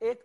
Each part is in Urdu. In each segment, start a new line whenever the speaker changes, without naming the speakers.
1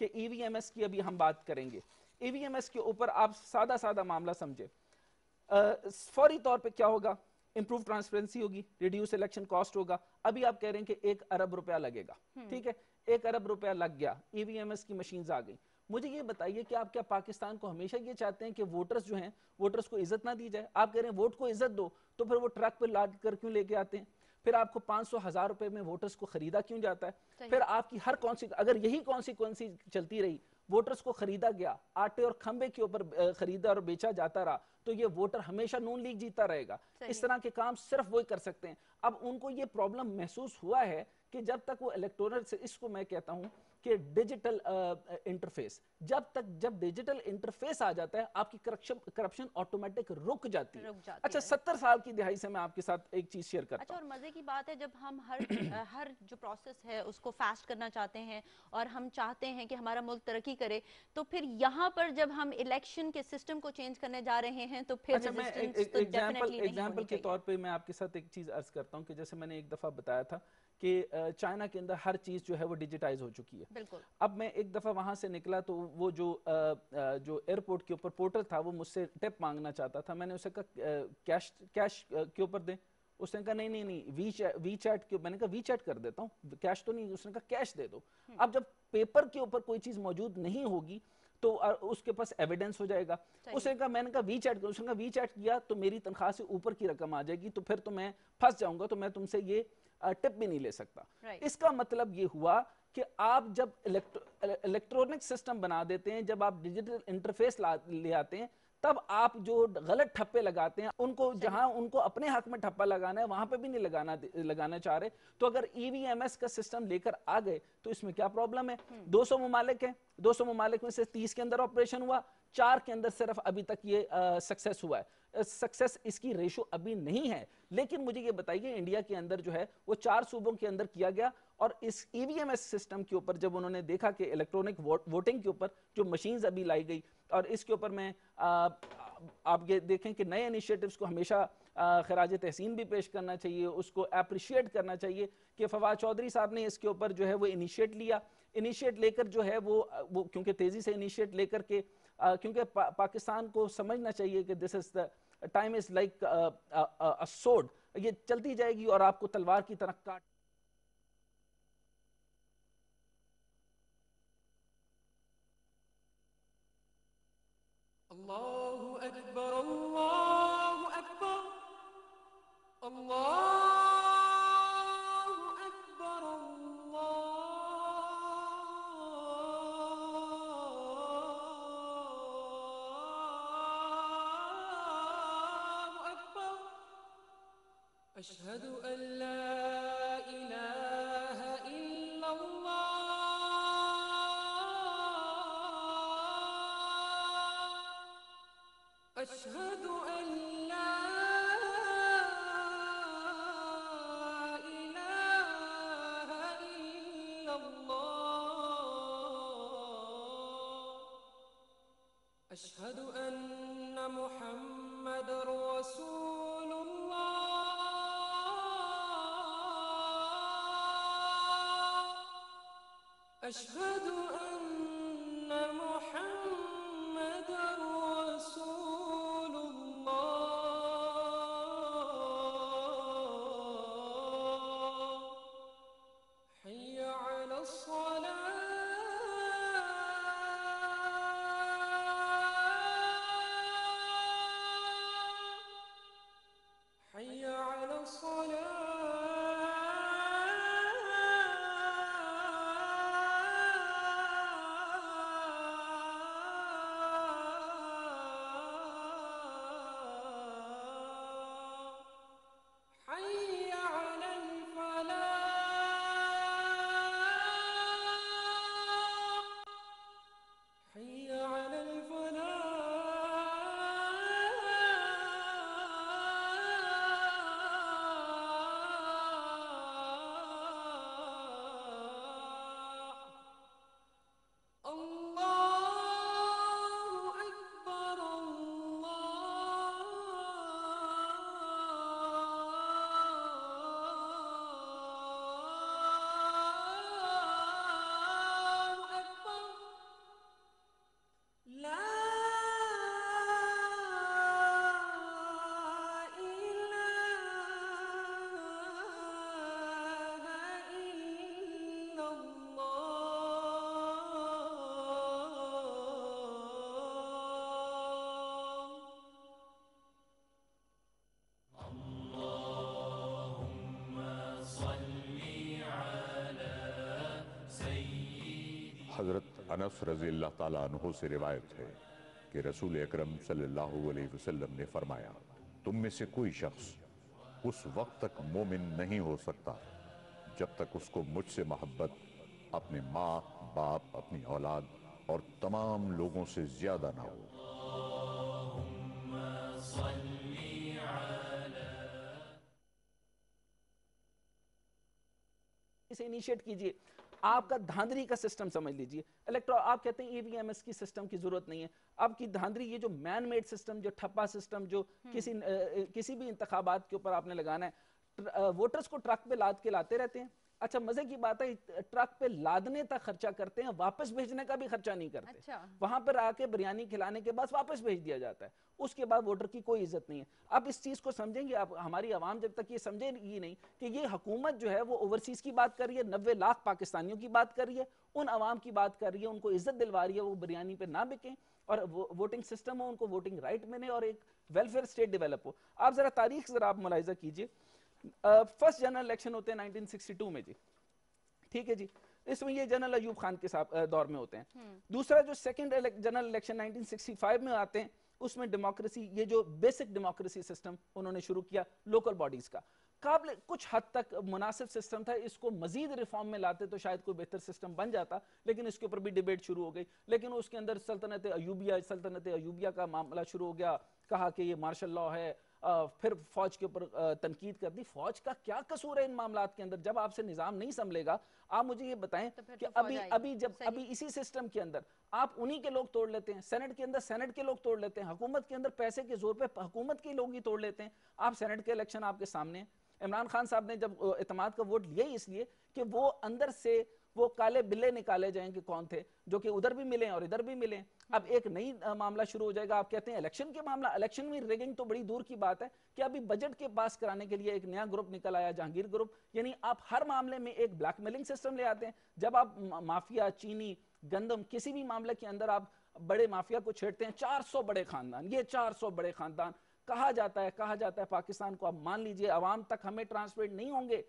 کہ ای وی ایم ایس کی ابھی ہم بات کریں گے. ای وی ایم ایس کے اوپر آپ سادہ سادہ معاملہ سمجھے. فوری طور پہ کیا ہوگا؟ امپروو ٹرانسپیرنسی ہوگی, ریڈیوس الیکشن کاسٹ ہوگا. ابھی آپ کہہ رہے ہیں کہ 1 ارب روپیہ لگے گا, ٹھیک ہے, 1 ارب روپیہ لگ گیا, ای وی ایم ایس کی مشینز آ گئی. مجھے یہ بتائیے کہ آپ کیا پاکستان کو ہمیشہ یہ چاہتے ہیں کہ ووٹرز جو ہیں ووٹرز کو عزت نہ دی جائے؟ آپ کہہ رہے ہیں ووٹ کو عزت دو, تو پھر وہ ٹرک پہ لاد کر کیوں لے کے آتے ہیں؟ پھر آپ کو 500,000 روپے میں ووٹرز کو خریدا کیوں جاتا ہے؟ پھر آپ کی ہر اگر یہی کانسیکوینسی چلتی رہی, ووٹرز کو خریدا گیا, آٹے اور کھمبے کے اوپر خریدا اور بیچا جاتا رہا, تو یہ ووٹر ہمیشہ نون لیگ جیتا رہے گا. اس طرح کے کام صرف وہی کر سکتے ہیں. اب ان کو یہ پرابلم محسوس ہوا ہے کہ جب تک وہ الیکٹورل سے, اس کو میں کہتا ہوں کہ ڈیجیٹل انٹرفیس, جب ڈیجیٹل انٹرفیس آ جاتا ہے آپ کی کرپشن آٹومیٹک رک جاتی ہے. اچھا 70 سال کی دہائی سے میں آپ کے ساتھ ایک چیز شیئر کرتا ہوں.
اور مزے کی بات ہے جب ہم ہر جو پروسیس ہے اس کو فاسٹ کرنا چاہتے ہیں اور ہم چاہتے ہیں کہ ہمارا ملک ترقی کرے, تو پھر یہاں پر جب ہم الیکشن کے سسٹم کو چینج کرنے جا رہے ہیں تو پھر
اچھا, میں ایگزامپل کے طور پہ میں آپ کے ساتھ ایک چیز عرض کرتا ہوں کہ جیسے میں نے ایک دفعہ بتایا تھا کہ چائنا کے اندر ہر چیز جو ہے وہ ڈیجیٹائز ہو چکی ہے.
بالکل.
اب میں ایک دفعہ وہاں سے نکلا تو وہ جو ایئرپورٹ کے اوپر پورٹر تھا وہ مجھ سے ٹپ مانگنا چاہتا تھا. میں نے اسے کہا کیش کے اوپر دیں. اس نے کہا نہیں وی چیٹ کے, میں نے کہا وی چیٹ کر دیتا ہوں, کیش تو نہیں. اس نے کہا کیش دے دو. اب جب پیپر کے اوپر کوئی چیز موجود نہیں ہوگی تو اس کے پاس ایویڈنس ہو جائے گا. اس نے کہا, میں نے کہا وی چیٹ کرو. اس نے کہا وی چیٹ کیا تو میری تنخواہ سے اوپر کی رقم آ جائے گی, تو پھر تو میں پھنس جاؤں گا, تو میں تم سے یہ ٹپ بھی نہیں لے سکتا. اس کا مطلب یہ ہوا کہ آپ جب الیکٹرونک سسٹم بنا دیتے ہیں, جب آپ ڈیجیٹل انٹرفیس لے آتے ہیں, تب آپ جو غلط ٹھپے لگاتے ہیں ان کو, جہاں ان کو اپنے حق میں ٹھپا لگانا ہے وہاں پہ بھی نہیں لگانا چاہ رہے. تو اگر ای وی ایم ایس کا سسٹم لے کر آ گئے تو اس میں کیا پرابلم ہے؟ 200 ممالک ہیں, 200 ممالک میں سے 30 کے اندر آپریشن ہوا, 4 کے اندر صرف ابھی تک یہ سکسیس ہوا ہے. سکسیس اس کی ریشو ابھی نہیں ہے, لیکن مجھے یہ بتائیے انڈیا کے اندر جو ہے وہ 4 صوبوں کے اندر کیا گیا, اور اس ای وی ایم ایس سسٹم کے اوپر جب انہوں نے دیکھا کہ الیکٹرونک ووٹنگ کے اوپر جو مشینز ابھی لائی گئی, اور اس کے اوپر میں آپ یہ دیکھیں کہ نئے انیشیٹوز کو ہمیشہ خراج تحسین بھی پیش کرنا چاہیے, اس کو اپریشیٹ کرنا چاہیے کہ فواد چودھری صاحب نے اس کے اوپر جو ہے وہ انیشیٹ لے کر جو ہے وہ کیونکہ تیزی سے انیشیٹ لے کر کے, کیونکہ پاکستان کو سمجھنا چاہیے کہ this is the time is like a sword, یہ چلتی جائے گی اور آپ کو تلوار کی طرح کاٹ.
اللہ اکبر اللہ اکبر اللہ اکبر اللہ اکبر اشہد ان لا الہ الا اللہ اشہد ان لا الہ الا اللہ اشہد ان محمد رسول اللہ اشہد ان محمد رسول اللہ حی علی الصلاة حي على الصلاة
حضرت انس رضی اللہ تعالیٰ عنہ سے روایت ہے کہ رسول اکرم صلی اللہ علیہ وسلم نے فرمایا، تم میں سے کوئی شخص اس وقت تک مومن نہیں ہو سکتا جب تک اس کو مجھ سے محبت اپنے ماں باپ، اپنی اولاد اور تمام لوگوں سے زیادہ نہ ہو۔
اسے انیشیٹ کیجئے، آپ کا دھاندلی کا سسٹم سمجھ لیجئے، آپ کہتے ہیں ای وی ایم ایس کی سسٹم کی ضرورت نہیں ہے، آپ کی دھاندلی یہ جو مین میڈ سسٹم، جو ٹھپا سسٹم، جو کسی بھی انتخابات کے اوپر آپ نے لگانا ہے، ووٹرز کو ٹرک پہ لاد کے لاتے رہتے ہیں۔ اچھا مزے کی بات ہے، ٹرک پہ لادنے تک خرچہ کرتے ہیں، واپس بھیجنے کا بھی خرچہ نہیں کرتے، وہاں پر آ کے بریانی کھلانے کے بعد واپس بھیج دیا جاتا ہے، اس کے بعد ووٹر کی کوئی عزت نہیں ہے۔ اب اس چیز کو سمجھیں گے، ہماری عوام جب تک یہ سمجھے گی نہیں کہ یہ حکومت جو ہے وہ اوورسیز کی بات کر رہی ہے، 90 لاکھ پاکستانیوں کی بات کر رہی ہے، ان عوام کی بات کر رہی ہے، ان کو عزت دلوا رہی ہے، وہ بریانی پہ نہ بکیں اور ووٹنگ سسٹم ہو، ان کو ووٹنگ رائٹ ملے اور ایک ویلفیئر اسٹیٹ ڈیولپ ہو۔ آپ ذرا تاریخ ذرا آپ ملاحظہ کیجئے، فرسٹ جنرل الیکشن ہوتے ہیں 1962 میں جی، ٹھیک ہے جی، اس میں یہ جنرل ایوب خان کے دور میں ہوتے ہیں۔ دوسرا جو سیکنڈ جنرل الیکشن 1965 میں آتے ہیں، اس میں ڈیموکریسی، یہ جو بیسک ڈیموکریسی سسٹم انہوں نے شروع کیا لوکل باڈیز کا، قابل کچھ حد تک مناسب سسٹم تھا، اس کو مزید ریفارم میں لاتے تو شاید کوئی بہتر سسٹم بن جاتا، لیکن اس کے اوپر بھی ڈیبیٹ شروع ہو گئی، لیکن اس کے اندر سلطنت ایوبیہ کا معاملہ شروع ہو گیا، کہا کہ یہ مارشل لا ہے، پھر فوج کے اوپر تنقید کر دی۔ فوج کا کیا قصور ہے ان معاملات کے اندر؟ جب آپ سے نظام نہیں سنبھلے گا، آپ مجھے یہ بتائیں کہ ابھی اسی سسٹم کے اندر آپ انہی کے لوگ توڑ لیتے ہیں، سینٹ کے اندر سینٹ کے لوگ توڑ لیتے ہیں، حکومت کے اندر پیسے کے زور پہ حکومت کے لوگ ہی توڑ لیتے ہیں۔ آپ سینٹ کے الیکشن آپ کے سامنے ہیں، عمران خان صاحب نے جب اعتماد کا ووٹ لیا ہی اس لیے کہ وہ اندر سے وہ کالے بلے نکالے جائیں کہ کون تھے، جو کہ ادھر بھی ملیں اور ادھر بھی ملیں۔ اب ایک نئی معاملہ شروع ہو جائے گا، آپ کہتے ہیں الیکشن کے معاملہ، الیکشن میں ریگنگ تو بڑی دور کی بات ہے کہ ابھی بجٹ کے پاس کرانے کے لیے ایک نیا گروپ نکل آیا، جہانگیر گروپ، یعنی آپ ہر معاملے میں ایک بلیک میلنگ سسٹم لے آتے ہیں۔ جب آپ مافیا، چینی، گندم، کسی بھی معاملے کے اندر آپ بڑے مافیا کو چھیڑتے ہیں، 400 بڑے خاندان، یہ 400 بڑے خاندان کہا جاتا ہے پاکستان کو، اب مان لیجئے عوام تک ہمیں ٹرانسپیرنٹ نہیں ہوں گے،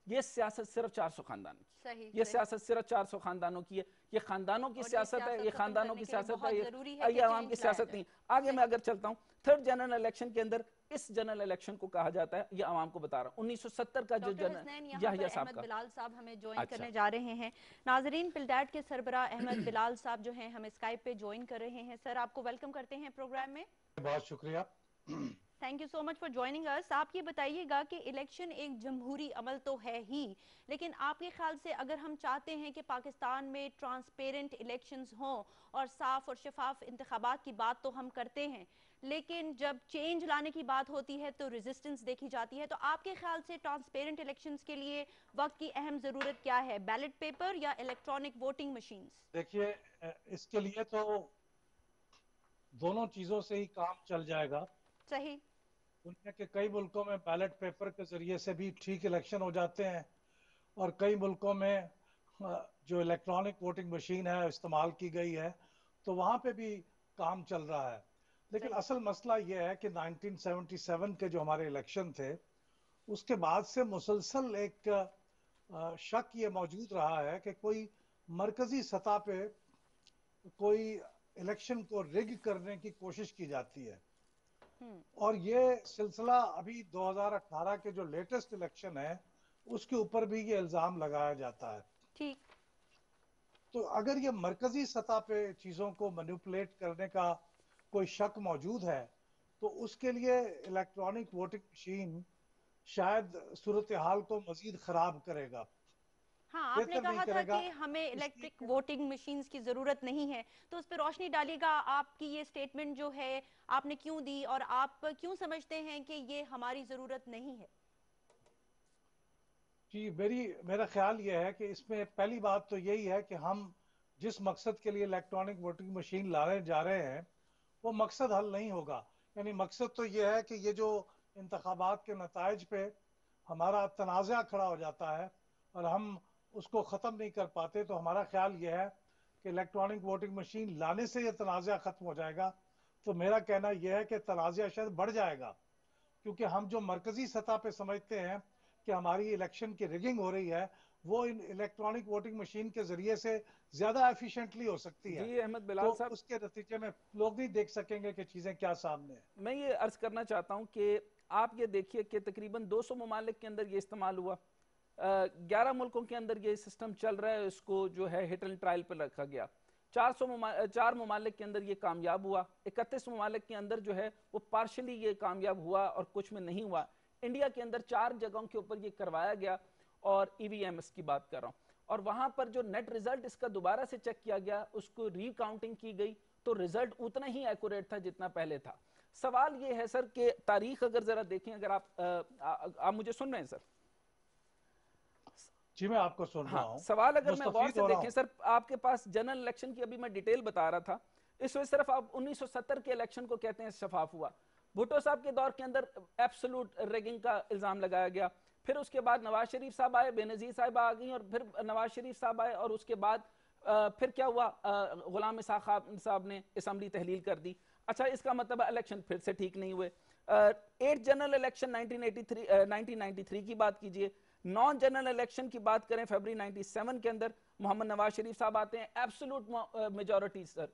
یہ سیاست صرف 400 خاندان کی، یہ سیاست صرف 400 خاندانوں کی ہے، یہ خاندانوں کی سیاست ہے، یہ خاندانوں کی سیاست ہے، یہ عوام کی سیاست نہیں۔ آگے میں اگر چلتا ہوں، تھرڈ جنرل الیکشن کے اندر اس جنرل الیکشن کو کہا جاتا ہے، یہ عوام کو بتا رہا ہوں، 1970 کا جو
یحییٰ صاحب احمد بلال صاحب ہمیں جوائن کرنے جا رہے ہیں۔ ناظرین، پلڈیٹ کے سربراہ احمد بلال صاحب جو ہیں ہمیں اسکائپ پہ جوائن کر رہے ہیں۔ سر، آپ کو ویلکم کرتے ہیں پروگرام میں۔
بہت شکریہ،
thank you so much for joining اس۔ آپ یہ بتائیے گا کہ الیکشن ایک جمہوری عمل تو ہے ہی، لیکن آپ کے خیال سے اگر ہم چاہتے ہیں کہ پاکستان میں ٹرانسپیرنٹ الیکشنز ہوں اور صاف اور شفاف انتخابات کی بات تو ہم کرتے ہیں، لیکن جب چینج لانے کی بات ہوتی ہے تو ریزسٹنس دیکھی جاتی ہے، تو آپ کے خیال سے ٹرانسپیرنٹ الیکشنز کے لیے وقت کی اہم ضرورت کیا ہے، بیلٹ پیپر یا الیکٹرانک ووٹنگ مشینز؟
دیکھیے اس کے لیے تو دونوں چیزوں سے ہی کام چل جائے گا۔
صحیح۔
دنیا کے کئی ملکوں میں بیلٹ پیپر کے ذریعے سے بھی ٹھیک الیکشن ہو جاتے ہیں، اور کئی ملکوں میں جو الیکٹرانک ووٹنگ مشین ہے استعمال کی گئی ہے، تو وہاں پہ بھی کام چل رہا ہے۔ لیکن اصل مسئلہ یہ ہے کہ 1977 کے جو ہمارے الیکشن تھے، اس کے بعد سے مسلسل ایک شک یہ موجود رہا ہے کہ کوئی مرکزی سطح پہ کوئی الیکشن کو رگ کرنے کی کوشش کی جاتی ہے، اور یہ سلسلہ ابھی 2018 کے جو لیٹسٹ الیکشن ہے اس کے اوپر بھی یہ الزام لگایا جاتا ہے۔
ٹھیک۔
تو اگر یہ مرکزی سطح پہ چیزوں کو مینیپولیٹ کرنے کا کوئی شک موجود ہے تو اس کے لیے الیکٹرانک ووٹنگ مشین شاید صورتحال کو مزید خراب کرے گا۔
ہاں، آپ نے کہا تھا کہ ہمیں الیکٹرک ووٹنگ مشینز کی ضرورت نہیں ہے، تو اس پہ روشنی ڈالیے گا، آپ کی یہ سٹیٹمنٹ جو ہے آپ نے کیوں دی اور آپ کیوں سمجھتے ہیں کہ یہ ہماری ضرورت نہیں ہے؟
جی، میرا خیال یہ ہے کہ اس میں پہلی بات تو یہی ہے کہ ہم جس مقصد کے لیے الیکٹرانک ووٹنگ مشین لانے جا رہے ہیں وہ مقصد حل نہیں ہوگا۔ یعنی مقصد تو یہ ہے کہ یہ جو انتخابات کے نتائج پہ ہمارا تنازع کھڑا ہو جاتا ہے اور ہم اس کو ختم نہیں کر پاتے، تو ہمارا خیال یہ ہے کہ الیکٹرانک ووٹنگ مشین لانے سے یہ تنازع ختم ہو جائے گا۔ تو میرا کہنا یہ ہے کہ تنازع شاید بڑھ جائے گا، کیونکہ ہم جو مرکزی سطح پہ سمجھتے ہیں کہ ہماری الیکشن کی ریگنگ ہو رہی ہے، وہ ان الیکٹرانک ووٹنگ مشین کے ذریعے سے زیادہ ایفیشینٹلی ہو سکتی ہے.
جی احمد بلال
تو
صاحب،
اس کے نتیجے میں لوگ نہیں دیکھ سکیں گے کہ چیزیں کیا سامنے ہیں.
میں یہ عرض کرنا چاہتا ہوں کہ آپ یہ دیکھیے کہ تقریباً 200 ممالک کے اندر یہ استعمال ہوا، 11 ملکوں کے اندر یہ سسٹم چل رہا ہے، اس کو جو ہے ہٹ اینڈ ٹرائل پر رکھا گیا. 4 ممالک کے اندر یہ کامیاب ہوا، 31 ممالک کے اندر جو ہے وہ پارشلی یہ کامیاب ہوا اور کچھ میں نہیں ہوا. انڈیا کے اندر 4 جگہوں کے اوپر یہ کروایا گیا، اور ای وی ایم ایس کی بات کر رہا ہوں، اور وہاں پر جو نیٹ ریزلٹ اس کا دوبارہ سے چیک کیا گیا، اس کو ری کاؤنٹنگ کی گئی تو ریزلٹ اتنا ہی ایکوریٹ تھا جتنا پہلے تھا. سوال یہ ہے سر کہ تاریخ اگر ذرا دیکھیں، اگر آپ مجھے سن رہے ہیں سر؟
جی میں آپ کو سن رہا
ہاں،
ہوں،
سوال اگر میں غور
مستفید
سے
ہو رہا
دیکھیں
ہوں.
سر، آپ کے پاس جنرل الیکشن کی ابھی میں ڈیٹیل بتا رہا تھا، اس وجہ صرف آپ 1970 کے الیکشن کو کہتے ہیں شفاف ہوا. بھٹو صاحب کے دور کے اندر ایبسولوٹ ریگنگ کا الزام لگایا گیا، پھر اس کے بعد نواز شریف صاحب آئے، بے نظیر صاحب آ گئیں، اور پھر نواز شریف صاحب آئے، اور اس کے بعد پھر کیا ہوا، غلام اسحاق صاحب نے اسمبلی تحلیل کر دی. اچھا، اس کا مطلب الیکشن پھر سے ٹھیک نہیں ہوئے. 8 جنرل الیکشن 1993 کی بات کیجئے. 9 جنرل الیکشن کی بات کریں فیبری 97 کے اندر، محمد نواز شریف صاحب آتے ہیں، ایبسولوٹ میجورٹی سر،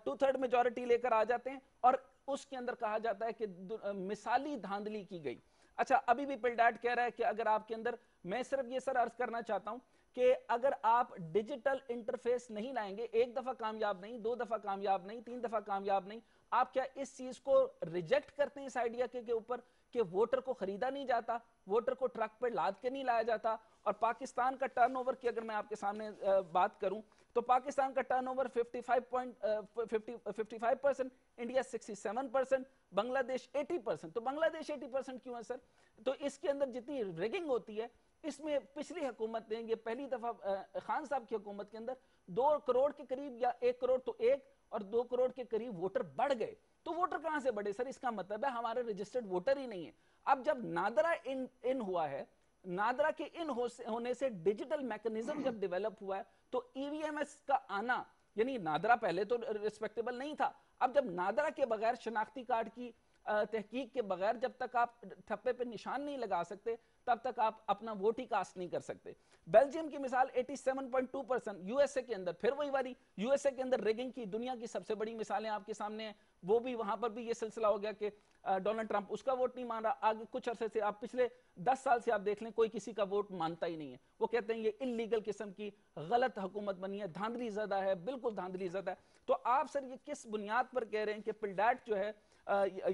2/3 میجورٹی لے کر آ جاتے ہیں، اور اس کے اندر کہا جاتا ہے کہ مثالی دھاندلی کی گئی. اچھا، ابھی بھی پلڈاٹ کہہ رہا ہے کہ اگر آپ کے اندر، میں صرف یہ سر عرض کرنا چاہتا ہوں کہ اگر آپ ڈیجیٹل انٹرفیس نہیں لائیں گے، 1 دفعہ کامیاب نہیں، 2 دفعہ کامیاب نہیں، 3 دفعہ کامیاب نہیں، آپ کیا اس چیز کو ریجیکٹ کرتے ہیں اس آئیڈیا کے اوپر کہ ووٹر کو خریدا نہیں جاتا، ووٹر کو ٹرک پر لاد کے نہیں لایا جاتا؟ اور پاکستان کا ٹرن اوور کی اگر میں آپ کے سامنے بات کروں تو پاکستان کا ٹرن اوور 55%، انڈیا 67%، بنگلہ دیش 80%. تو بنگلہ دیش 80% کیوں ہے سر؟ تو اس کے اندر جتنی ریگنگ ہوتی ہے، اس میں پچھلی حکومت نے، یہ پہلی دفعہ خان صاحب کی حکومت کے اندر 2 کروڑ کے قریب، یا 1 کروڑ تو 1 اور 2 کروڑ کے قریب ووٹر بڑھ گئے. تو ووٹر کہاں سے بڑھے سر؟ اس کا مطلب ہے ہمارے رجسٹرڈ ووٹر ہی نہیں ہے. اب جب نادرہ ان ہوا ہے، نادرہ کے ان ہونے سے ڈیجیٹل میکنزم جب ڈیولپ ہوا ہے، تو ای وی ایم ایس کا آنا، یعنی نادرہ پہلے تو ریسپیکٹیبل نہیں تھا، اب جب نادرہ کے بغیر، شناختی کارڈ کی تحقیق کے بغیر جب تک آپ ٹھپے پہ نشان نہیں لگا سکتے، تب تک آپ اپنا ووٹ ہی کاسٹ نہیں کر سکتے. بیلجیم کی مثال 87.2%، یو ایس اے کے اندر پھر وہی والی، یو ایس اے کے اندر ریگنگ کی دنیا کی سب سے بڑی مثالیں آپ کے سامنے ہیں. وہ بھی وہاں پر بھی یہ سلسلہ ہو گیا کہ ڈونلڈ ٹرمپ اس کا ووٹ نہیں مان رہا. آگے کچھ عرصے سے آپ پچھلے 10 سال سے آپ دیکھ لیں، کوئی کسی کا ووٹ مانتا ہی نہیں ہے. وہ کہتے ہیں یہ انلیگل قسم کی غلط حکومت بنی ہے، دھاندلی زدہ ہے، بالکل دھاندلی زدہ ہے. تو آپ سر یہ کس بنیاد پر کہہ رہے ہیں کہ پلڈاٹ جو ہے،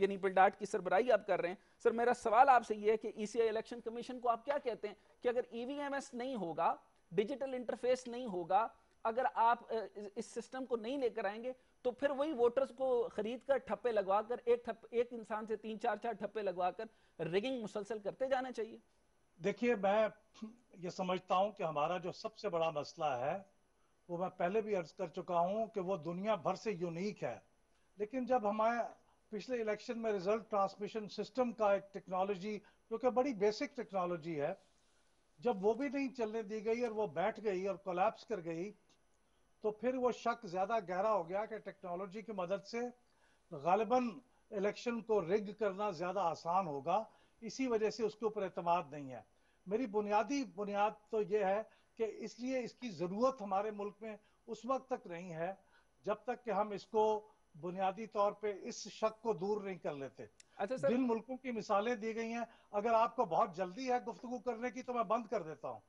یعنی پلڈاٹ کی سربراہی آپ کر رہے ہیں؟ سر میرا سوال آپ سے یہ ہے کہ ای سی آئی الیکشن کمیشن کو آپ کیا کہتے ہیں کہ اگر ای وی ایم ایس نہیں ہوگا، ڈیجیٹل انٹرفیس نہیں ہوگا، اگر آپ اس سسٹم کو نہیں لے کر آئیں گے، تو پھر وہی ووٹرز کو خرید کر ٹھپے لگوا کر، ایک انسان سے 3-4 ٹھپے لگوا کر ریگنگ مسلسل کرتے جانا چاہیے؟
دیکھیے، میں یہ سمجھتا ہوں کہ ہمارا جو سب سے بڑا مسئلہ ہے، وہ میں پہلے بھی عرض کر چکا ہوں کہ وہ دنیا بھر سے یونیک ہے. لیکن جب ہمارے پچھلے الیکشن میں ریزلٹ ٹرانسمیشن سسٹم کا ایک ٹیکنالوجی، جو کہ بڑی بیسک ٹیکنالوجی ہے، جب وہ بھی نہیں چلنے دی گئی اور وہ بیٹھ گئی اور کولیپس کر گئی، تو پھر وہ شک زیادہ گہرا ہو گیا کہ ٹیکنالوجی کی مدد سے غالباً الیکشن کو ریگ کرنا زیادہ آسان ہوگا. اسی وجہ سے اس کے اوپر اعتماد نہیں ہے. میری بنیاد تو یہ ہے کہ اس لیے اس کی ضرورت ہمارے ملک میں اس وقت تک نہیں ہے جب تک کہ ہم اس کو بنیادی طور پہ اس شک کو دور نہیں کر لیتے.
اچھا سر،
جن ملکوں کی مثالیں دی گئی ہیں، اگر آپ کو بہت جلدی ہے گفتگو کرنے کی تو میں بند کر دیتا ہوں،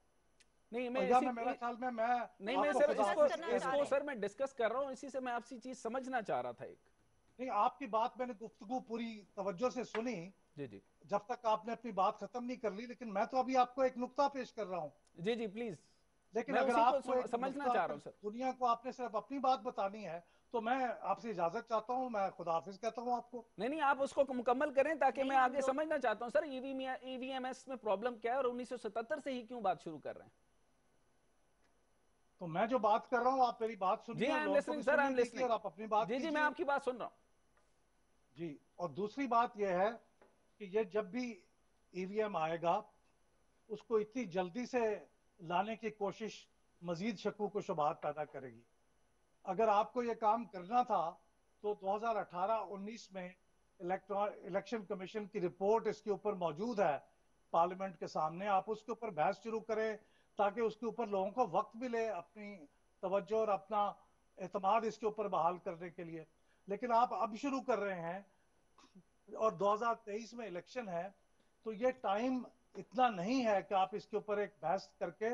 نہیں
اور
میں
یا
اسی،
میرا خیال میں
نہیں
آپ
میں
کو
سر
ڈسکس
خداحافظ
کرنا
کہہ
اس
چاہ
دیتا
کو
رہے
ہوں.
ہیں.
سر میں ڈسکس کر رہا ہوں، اسی سے میں آپ سی چیز سمجھنا چاہ رہا تھا ایک.
نہیں، آپ کی بات میں نے گفتگو پوری توجہ سے سنی،
جی جی
جب تک آپ نے اپنی بات ختم نہیں کر لی، لیکن میں تو ابھی آپ کو ایک نقطہ پیش کر رہا ہوں.
جی جی پلیز،
لیکن
میں
اگر
اسی کو
آپ کو ایک
سمجھنا
نقطہ
چاہ رہا
پر
ہوں سر.
دنیا کو آپ نے صرف اپنی بات بتانی ہے، تو میں آپ سے اجازت چاہتا ہوں. میں خداحافظ کہتا ہوں آپ کو.
نہیں آپ اس کو مکمل کریں تاکہ میں
نہیں، ہم
آگے
لوگ
سمجھنا چاہتا ہوں سر ای وی ایم ایس میں پرابلم کیا ہے، اور 1977 سے ہی کیوں بات شروع کر رہے ہیں.
تو میں جو بات کر رہا ہوں، آپ میری بات
جی
سنیے اور
آئی ایم
لوگوں کو
لسننگ
بھی
سر، آئی
سننے
ایم
دیجیے اور آپ اپنی
لسننگ.
بات
جی میں
کیجیے.
آپ کی بات سن رہا ہوں.
جی، اور دوسری بات یہ ہے کہ یہ جب بھی ای وی ایم آئے گا، اس کو اتنی جلدی سے لانے کی کوشش مزید شکوک و شبہات پیدا کرے گی. اگر آپ کو یہ کام کرنا تھا تو 2018-19 میں الیکشن کمیشن کی رپورٹ اس کے اوپر موجود ہے پارلیمنٹ کے سامنے. آپ اس کے اوپر بحث شروع کریں، تاکہ اس کے اوپر لوگوں کو وقت ملے اپنی توجہ اور اپنا اعتماد اس کے اوپر بحال کرنے کے لیے. لیکن آپ اب شروع کر رہے ہیں اور 2023 میں الیکشن ہے, تو یہ ٹائم اتنا نہیں ہے کہ آپ اس کے اوپر ایک بحث کر کے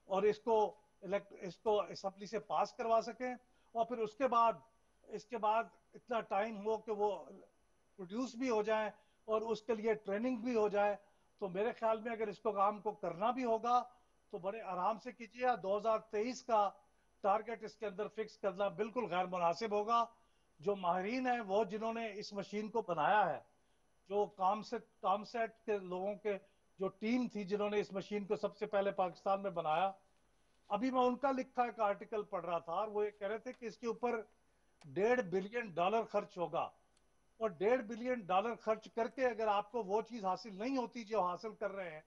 اور اس کو اسمبلی سے پاس کروا سکیں, اور پھر اس کے بعد اتنا ٹائم ہو کہ وہ پروڈیوس بھی ہو جائیں اور اس کے لیے ٹریننگ بھی ہو جائے. تو میرے خیال میں اگر اس کو کام کو کرنا بھی ہوگا تو بڑے آرام سے کیجیے. 2023 کا ٹارگٹ اس کے اندر فکس کرنا بالکل غیر مناسب ہوگا. جو ماہرین ہیں, وہ جنہوں نے اس مشین کو بنایا ہے, جو کام سیٹ کے لوگوں کے جو ٹیم تھی جنہوں نے اس مشین کو سب سے پہلے پاکستان میں بنایا, ابھی میں ان کا لکھا ایک آرٹیکل پڑھ رہا تھا اور وہ یہ کہہ رہے تھے کہ اس کے اوپر $1.5 بلین خرچ ہوگا, اور $1.5 بلین خرچ کر کے اگر آپ کو وہ چیز حاصل نہیں ہوتی جو حاصل کر رہے ہیں,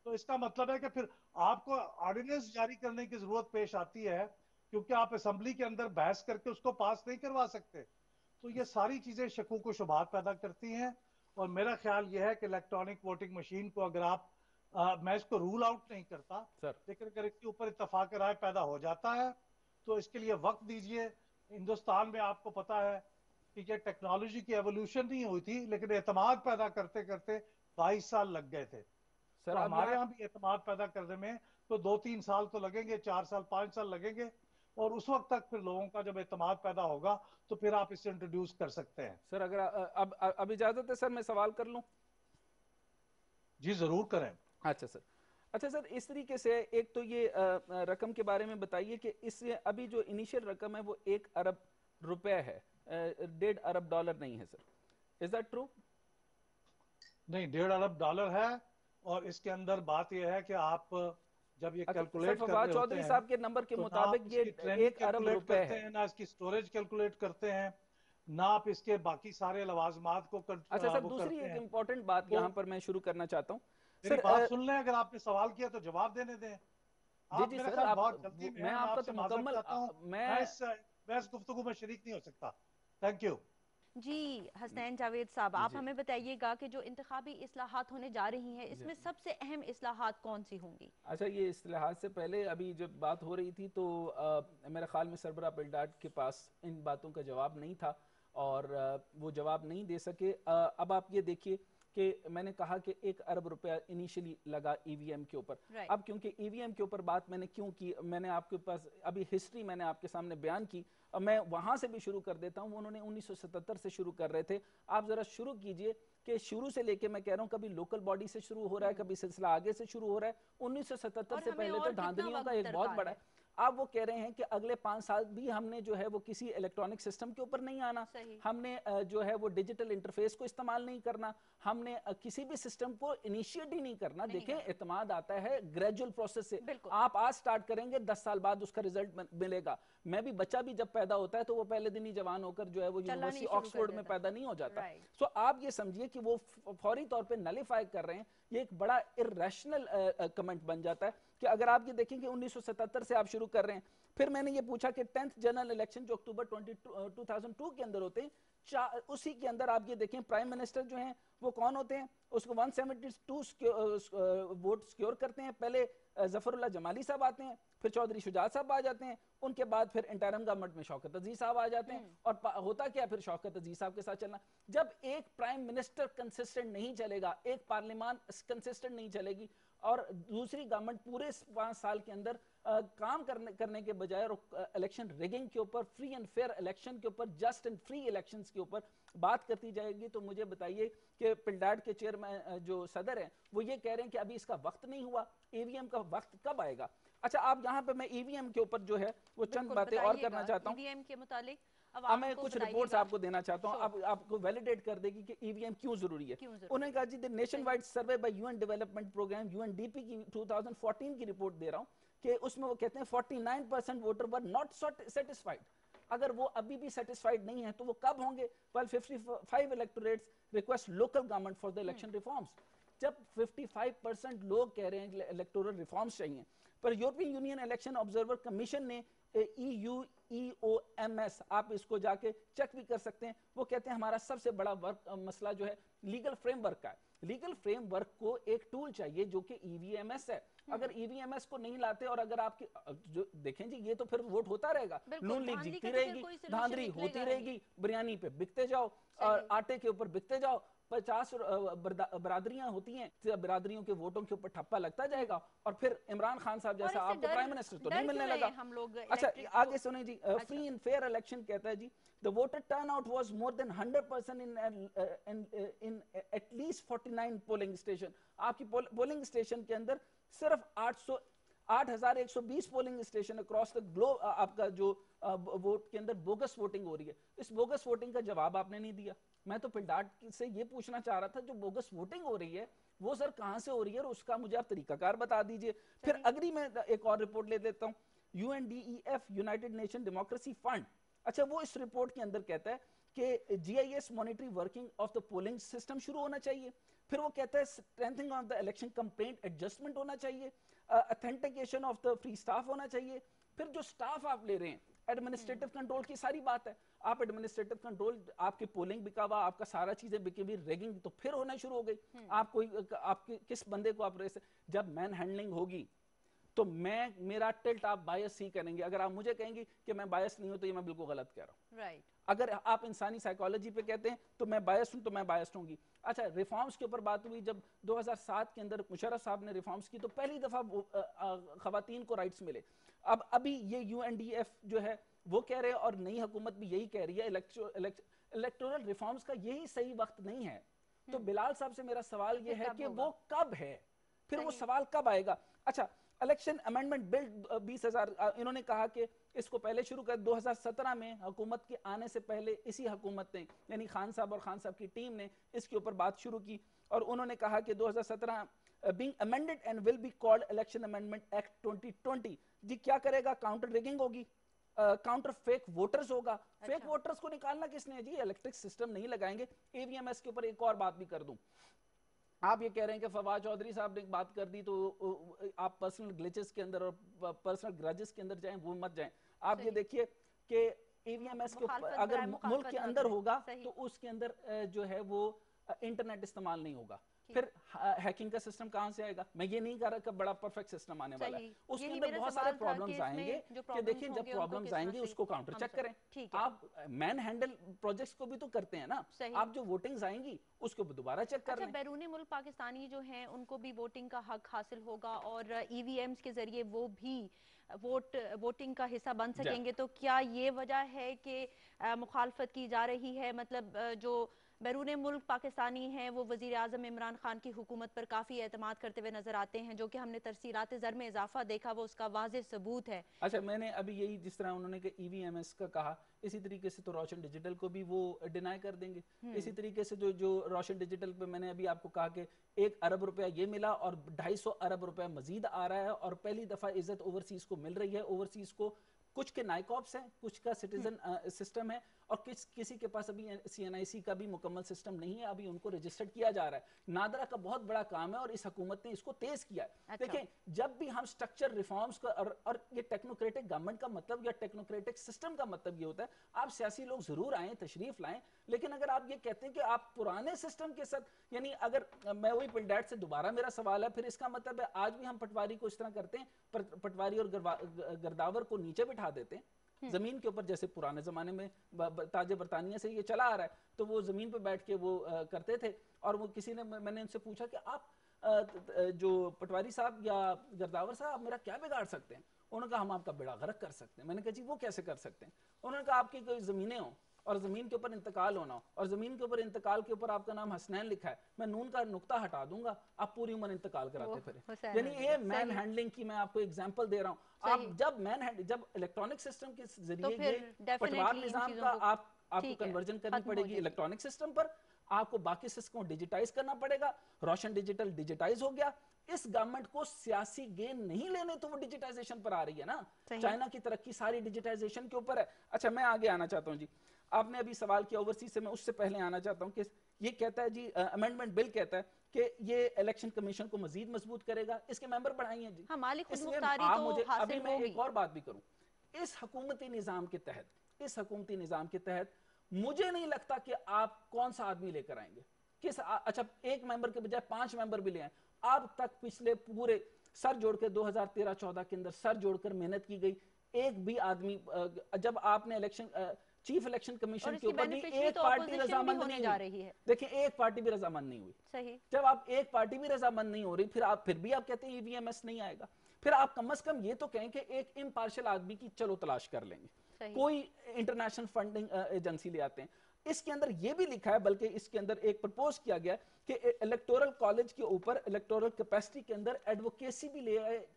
تو اس کا مطلب ہے کہ پھر آپ کو آرڈیننس جاری کرنے کی ضرورت پیش آتی ہے, کیونکہ آپ اسمبلی کے اندر بحث کر کے اس کو پاس نہیں کروا سکتے. تو یہ ساری چیزیں شکوک و شبہات پیدا کرتی ہیں, اور میرا خیال یہ ہے کہ الیکٹرانک ووٹنگ مشین کو اگر آپ میں اس کو رول آؤٹ نہیں کرتا, لیکن اگر اس کے اوپر اتفاق رائے پیدا ہو جاتا ہے تو اس کے لیے وقت دیجئے. ہندوستان میں آپ کو پتا ہے کہ یہ ٹیکنالوجی کی ایولیوشن نہیں ہوئی تھی, لیکن اعتماد پیدا کرتے کرتے 22 سال لگ گئے تھے.
سر
تو
اب
ہمارے ہاں بھی اعتماد پیدا کرنے میں تو 2-3 سال تو لگیں گے, 4 سال 5 سال لگیں گے, اور اس وقت تک پھر لوگوں کا جب اعتماد پیدا ہوگا تو پھر آپ اسے انٹروڈیوس کر سکتے ہیں.
سر اگر اب اجازت ہے سر میں سوال کر لوں؟
جی ضرور کریں.
اچھا سر, اس طریقے سے ایک تو یہ رقم کے بارے میں بتائیے کہ اس سے ابھی جو انیشیل رقم ہے وہ $1 ارب ہے, $1.5 ارب نہیں ہے سر, از دیٹ ٹرو؟
نہیں, $1.5 ارب ہے, اور اس کے اندر بات یہ ہے کہ آپ جب یہ
سر
کیلکولیٹ کر
فواد
رہے ہوتے
چودھری
ہیں
صاحب کے نمبر کے
تو نہ آپ
مطابق
اس
یہ
کی ٹریننگ
$1 ارب
کیلکولیٹ کرتے
ہے.
ہیں, نہ اس کی سٹوریج کیلکولیٹ کرتے ہیں, نہ آپ اس کے باقی سارے لوازمات کو
اچھا سر,
وہ
دوسری
کرتے
ایک
ہیں.
امپورٹنٹ بات
تو
یہاں پر میں شروع کرنا چاہتا ہوں.
میری
سر
بات سن لیں, اگر آپ نے سوال کیا تو جواب دینے دیں.
جی
آپ
جی
میرا
سر,
خیال
آپ
بہت جلدی میں
میں
ہے, میں
آپ کا
آپ
تو
سے معذرت
مکمل
چاہتا ہوں, میں اس گفتگو میں شریک نہیں ہو سکتا. Thank you.
جی حسنین جاوید صاحب, آپ ہمیں بتائیے گا کہ جو انتخابی اصلاحات ہونے جا رہی ہیں, اس میں سب سے اہم اصلاحات کون سی ہوں گی؟
اچھا, یہ اصلاحات سے پہلے ابھی جب بات ہو رہی تھی تو میرے خیال میں سربراہ پلڈاٹ کے پاس ان باتوں کا جواب نہیں تھا اور وہ جواب نہیں دے سکے. اب آپ یہ دیکھیے کہ میں نے کہا کہ $1 ارب انیشلی لگا ای وی ایم کے اوپر. اب کیونکہ ای وی ایم کے اوپر بات میں نے کیوں کی, میں نے آپ کے پاس ابھی ہسٹری میں نے آپ کے سامنے بیان کی, اور میں وہاں سے بھی شروع کر دیتا ہوں. انہوں نے 1977 سے شروع کر رہے تھے, آپ ذرا شروع کیجئے کہ شروع سے لے کے میں کہہ رہا ہوں کبھی لوکل باڈی سے شروع ہو رہا ہے, کبھی سلسلہ آگے سے شروع ہو رہا ہے. 1977 سے پہلے تو دھاندلیوں کا ایک بہت بڑا ہے. آپ وہ کہہ رہے ہیں کہ اگلے 5 سال بھی ہم نے جو ہے وہ کسی الیکٹرانک سسٹم کے اوپر نہیں آنا, ہم نے جو ہے وہ ڈیجیٹل انٹرفیس کو استعمال نہیں کرنا, ہم نے کسی بھی سسٹم کو انیشیٹ ہی نہیں کرنا. دیکھیں اعتماد آتا ہے گریجول پروسیس سے, آپ آج سٹارٹ کریں گے 10 سال بعد اس کا رزلٹ ملے گا. میں بھی بچہ بھی جب پیدا ہوتا ہے تو وہ پہلے دن ہی جوان ہو کر جو ہے وہ یونیورسٹی آکسفورڈ میں پیدا نہیں ہو جاتا. سو آپ یہ سمجھیے کہ وہ فوری طور پہ نلیفائی کر رہے ہیں. یہ ایک بڑا irrational کمنٹ بن جاتا ہے کہ اگر آپ یہ دیکھیں کہ 1977 سے آپ شروع کر رہے ہیں. پھر میں نے یہ پوچھا کہ 10th جنرل الیکشن جو اکتوبر 2002 کے اندر ہوتے ہیں, اسی کے اندر آپ یہ دیکھیں پرائم منسٹر جو ہیں وہ کون ہوتے ہیں, اس کو 172 ووٹ سکیور کرتے ہیں. پہلے ظفر اللہ جمالی صاحب آتے ہیں, پھر چودھری شجاعت صاحب آ جاتے ہیں, ان کے بعد پھر انٹرم گورنمنٹ میں شوکت عزیز صاحب آ جاتے ہیں. اور ہوتا کیا پھر شوکت عزیز صاحب کے ساتھ چلنا, جب ایک پرائم منسٹر کنسسٹنٹ نہیں چلے گا, ایک پارلیمان کنسسٹنٹ نہیں چلے گی, اور دوسری گورنمنٹ پورے 5 سال کے اندر کام کرنے کے بجائے الیکشن ریگنگ کے اوپر, فری اینڈ فیئر الیکشن کے اوپر, جسٹ اینڈ فری الیکشنز کے اوپر بات کرتی جائے گی, تو مجھے بتائیے کہ پلڈاٹ کے چیئرمین جو صدر ہیں وہ یہ کہہ رہے ہیں کہ ابھی اس کا وقت نہیں ہوا, ای وی ایم کا وقت کب آئے گا. اچھا, آپ یہاں پہ میں ای وی ایم کے اوپر جو ہے وہ چند باتیں اور کرنا چاہتا ہوں.
ای وی ایم کے متعلق
اب میں کچھ رپورٹس آپ کو دینا چاہتا ہوں, اب آپ کو ویلیڈیٹ کر دے گی کہ ای وی ایم کیوں ضروری ہے. انہوں نے کہا جی nationwide survey by U N development programme UNDP کی 2014 کی رپورٹ دے رہا ہوں کہ اس میں وہ کہتے ہیں 49% ووٹر ور ناٹ سیٹسفائیڈ. اگر وہ ابھی بھی سیٹسفائیڈ نہیں ہیں تو وہ کب ہوں گے؟ while 55 electorates request local government for the election reforms. جب 55% لوگ کہہ رہے ہیں الیکٹورل ریفارمز چاہیے. پر European Union election observer commission نے EUEOMS آپ اس کو جا کے چیک بھی کر سکتے ہیں, وہ کہتے ہیں ہمارا سب سے بڑا مسئلہ جو ہے لیگل فریم ورک کا ہے. لیگل فریم ورک کو ایک ٹول چاہیے جو کہ EVMS ہے. اگر EVMS کو نہیں لاتے اور اگر آپ کی دیکھیں جی یہ تو پھر ووٹ ہوتا رہے گا, نون لیگ جیتتی رہے گی, دھاندلی ہوتی رہے گی, بریانی پہ بکتے جاؤ اور آٹے کے اوپر بکتے جاؤ, 50 برادریاں ہوتی ہیں, برادریوں کے ووٹوں کے اوپر ٹھپا لگتا جائے گا, اور پھر عمران خان صاحب جیسا آپ کو پرائم منسٹر تو نہیں ملنے لگا. اچھا آگے سنیں جی, فری اینڈ فیئر الیکشن کہتا ہے جی the voter turnout was more than 100% in at least 49 polling station. آپ کی polling station کے اندر صرف 8,120 polling station across the globe آپ کا جو ووٹ کے اندر بوگس ووٹنگ ہو رہی ہے. اس بوگس ووٹنگ کا جواب آپ نے نہیں دیا. میں تو پلڈاٹ سے یہ پوچھنا چاہ رہا تھا جو بوگس ووٹنگ ہو رہی ہے وہ سر کہاں سے ہو رہی ہے اور اس کا مجھے آپ طریقہ کار بتا دیجئے. پھر اگری میں ایک اور رپورٹ لے دیتا ہوں, UNDEF United nation democracy fund. اچھا وہ اس رپورٹ کے اندر کہتا ہے کہ GIS monetary working of the polling system شروع ہونا چاہیے. پھر وہ کہتا ہے strengthening of the election complaint adjustment ہونا چاہیے, authentication of the free staff ہونا چاہیے. پھر جو سٹاف آپ لے رہے ہیں ایڈمنسٹریٹو کنٹرول کی ساری بات ہے. آپ ایڈمنسٹریٹو کنٹرول, آپ کی پولنگ بکا ہوا, آپ کا سارا چیزیں بکی ہوئی, ریگنگ تو پھر ہونا شروع ہو گئی. آپ کس بندے کو آپ ریس, جب مین ہینڈلنگ ہوگی تو میرا ٹلٹ آپ بائس ہی کریں گے. اگر آپ مجھے کہیں گی کہ میں بائس نہیں ہوں تو یہ میں بالکل غلط کہہ رہا ہوں. اگر آپ انسانی سائیکالوجی پہ کہتے ہیں تو میں بائس ہوں تو میں بائس ہوں گی. اچھا ریفارمز کے اوپر بات ہوئی, جب 2007 کے اندر مشرف صاحب نے ریفارمز کی تو پہلی دفعہ خواتین کو رائٹس ملے. ابھی یہ UNDF جو ہے وہ کہہ رہے ہیں اور نئی حکومت بھی یہی کہہ رہی ہے الیکٹورل ریفارمز کا یہی صحیح وقت نہیں ہے. تو بلال صاحب سے میرا سوال یہ ہے کہ وہ کب ہے, پھر وہ سوال کب آئے گا. اچھا الیکشن امینڈمنٹ بل 20,000 انہوں نے کہا کہ اس کو پہلے شروع کر 2017 میں حکومت کے آنے سے پہلے اسی حکومت نے یعنی خان صاحب اور خان صاحب کی ٹیم نے اس کے اوپر بات شروع کی, اور انہوں نے کہا کہ 2017 being amended and will be called election amendment act 2020. جی کیا کرے گا, کاؤنٹر ریگنگ ہوگی, کاؤنٹر فیک ووٹرز ہوگا. فیک ووٹرز کو نکالنا کس نے جی, الیکٹرک سسٹم نہیں لگائیں گے. EVMS کے اوپر ایک اور بات بھی کر دوں, آپ یہ کہہ رہے ہیں کہ فواد چودھری صاحب نے ایک بات کر دی تو آپ پرسنل گلیچز کے اندر اور پرسنل گرجز کے اندر جائیں, وہ مت جائیں. آپ یہ دیکھیے کہ EVMS کے اگر ملک کے اندر ہوگا تو اس کے اندر جو ہے وہ انٹرنیٹ استعمال نہیں ہوگا. پھر ہیکنگ کا سسٹم کہاں سے آئے گا. میں یہ نہیں کہہ رہا کہ بڑا پرفیکٹ سسٹم آنے والا ہے, اس کے اندر بہت سارے پرابلمز آئیں گے کہ دیکھیں جب پرابلمز آئیں گے اس کو کاؤنٹر چیک کریں. آپ مین ہینڈل پروجیکٹس کو بھی تو کرتے ہیں نا, آپ جو ووٹنگز آئیں گی اس کو دوبارہ چیک کر لیں.
بیرونی ملک پاکستانی جو ہیں ان کو بھی ووٹنگ کا حق حاصل ہوگا اور EVMs کے ذریعے وہ بھی ووٹنگ کا حصہ بن سکیں گے. تو کیا یہ وجہ ہے کہ مخالفت کی جا رہی ہے, مطلب جو بیرون ملک پاکستانی ہیں وہ وزیر اعظم عمران خان کی حکومت پر کافی اعتماد کرتے ہوئے نظر آتے ہیں, جو کہ ہم نے ترسیلات زر میں اضافہ دیکھا وہ اس کا واضح ثبوت ہے.
اچھا میں نے ابھی یہی جس طرح انہوں نے کہ EVMS کا کہا, اسی طریقے سے تو روشن ڈیجیٹل کو بھی وہ ڈینائی کر دیں گے. اسی طریقے سے جو روشن ڈیجیٹل پہ میں نے ابھی آپ کو کہا کہ 1 ارب روپیہ یہ ملا اور 250 ارب روپیہ مزید آ رہا ہے, اور پہلی دفعہ عزت اوورسیز کو مل رہی ہے. اوورسیز کو کچھ کے نائکاپس ہیں, کچھ کا سٹیزن سسٹم ہے, اور کسی کے پاس ابھی CNIC کا بھی مکمل سسٹم نہیں ہے, ابھی ان کو رجسٹرڈ کیا جا رہا ہے. نادرا کا بہت بڑا کام ہے اور اس حکومت نے اس کو تیز کیا ہے. دیکھیں جب بھی ہم سٹرکچر ریفارمز کا اور یہ ٹیکنوکریٹک گورنمنٹ کا مطلب یا ٹیکنوکریٹک سسٹم کا مطلب یہ ہوتا ہے آپ سیاسی لوگ ضرور آئیں, تشریف لائیں, لیکن اگر آپ یہ کہتے ہیں کہ آپ پرانے سسٹم کے ساتھ, یعنی اگر میں وہی پلڈیٹ سے دوبارہ میرا سوال ہے, پھر اس کا مطلب ہے آج بھی ہم پٹواری کو اس طرح کرتے ہیں, پٹواری اور گرداور کو نیچے بٹھا دیتے ہیں زمین کے اوپر, جیسے پرانے زمانے میں تاج برطانیہ سے یہ چلا آ رہا ہے, تو وہ زمین پہ بیٹھ کے وہ کرتے تھے. اور وہ کسی نے, میں نے ان سے پوچھا کہ آپ جو پٹواری صاحب یا گرداور صاحب میرا کیا بگاڑ سکتے ہیں. انہوں نے کہا ہم آپ کا بیڑا غرق کر سکتے ہیں. میں نے کہا جی وہ کیسے کر سکتے ہیں. انہوں نے کہا آپ کی کوئی زمینیں ہوں اور زمین کے اوپر انتقال ہونا ہو, اور زمین کے اوپر انتقال کے اوپر آپ کا نام حسنین لکھا ہے, میں نون کا نقطہ ہٹا دوں گا, آپ پوری عمر انتقال کراتے پھریں. یعنی یہ مین ہینڈلنگ کی میں آپ کو ایگزامپل دے رہا ہوں. آپ جب الیکٹرانک سسٹم کے ذریعے یہ پٹوار نظام کا آپ کو کنورژن کرنی پڑے گی الیکٹرانک سسٹم پر, آپ کو باقی سسٹم کو ڈیجیٹائز کرنا پڑے گا. روشن ڈیجیٹل ڈیجیٹائز ہو گیا. اس گورنمنٹ کو سیاسی گین نہیں لینے تو وہ ڈیجیٹائزیشن پر آ رہی ہے نا. چائنا کی ترقی ساری ڈیجیٹائزیشن کے اوپر ہے. اچھا میں آگے آنا چاہتا ہوں جی, آپ نے ابھی سوال کیا اوورسیز سے, میں اس سے پہلے آنا چاہتا ہوں کہ یہ کہتا ہے جی امینڈمنٹ بل کہتا ہے کہ یہ الیکشن کمیشن کو مزید مضبوط کرے گا، اس کے ممبر بڑھائیں جی.
ہاں، مالی خود
اس لیے
مختاری
آپ
تو
مجھے
حاصل
ابھی میں
ہوگی.
ایک اور بات بھی کروں. اس حکومتی نظام کے تحت مجھے نہیں لگتا کہ آپ کون سا آدمی لے کر آئیں گے. اچھا ایک ممبر کے بجائے 5 ممبر بھی لے آئیں. اب تک پچھلے پورے سر جوڑ کے 2013-14 کے اندر سر جوڑ کر محنت کی گئی، ایک بھی آدمی جب آپ نے چیف الیکشن کمیشن کے اوپر بھی ایک پارٹی رضامند نہیں ہوئی. دیکھیں ایک پارٹی بھی رضامند نہیں ہوئی.
صحیح.
جب آپ ایک پارٹی بھی رضامند نہیں ہو رہی پھر بھی آپ کہتے ہیں EVMS نہیں آئے گا. پھر آپ کم از کم یہ تو کہیں کہ ایک امپارشل آدمی کی چلو تلاش کر لیں گے، کوئی انٹرنیشنل فنڈنگ ایجنسی لے آتے ہیں. اس کے اندر یہ بھی لکھا ہے، بلکہ اس کے اندر ایک پرپوز کیا گیا کہ الیکٹورل کالج کے اوپر الیکٹورل کیپیسٹی کے اندر ایڈوکیسی بھی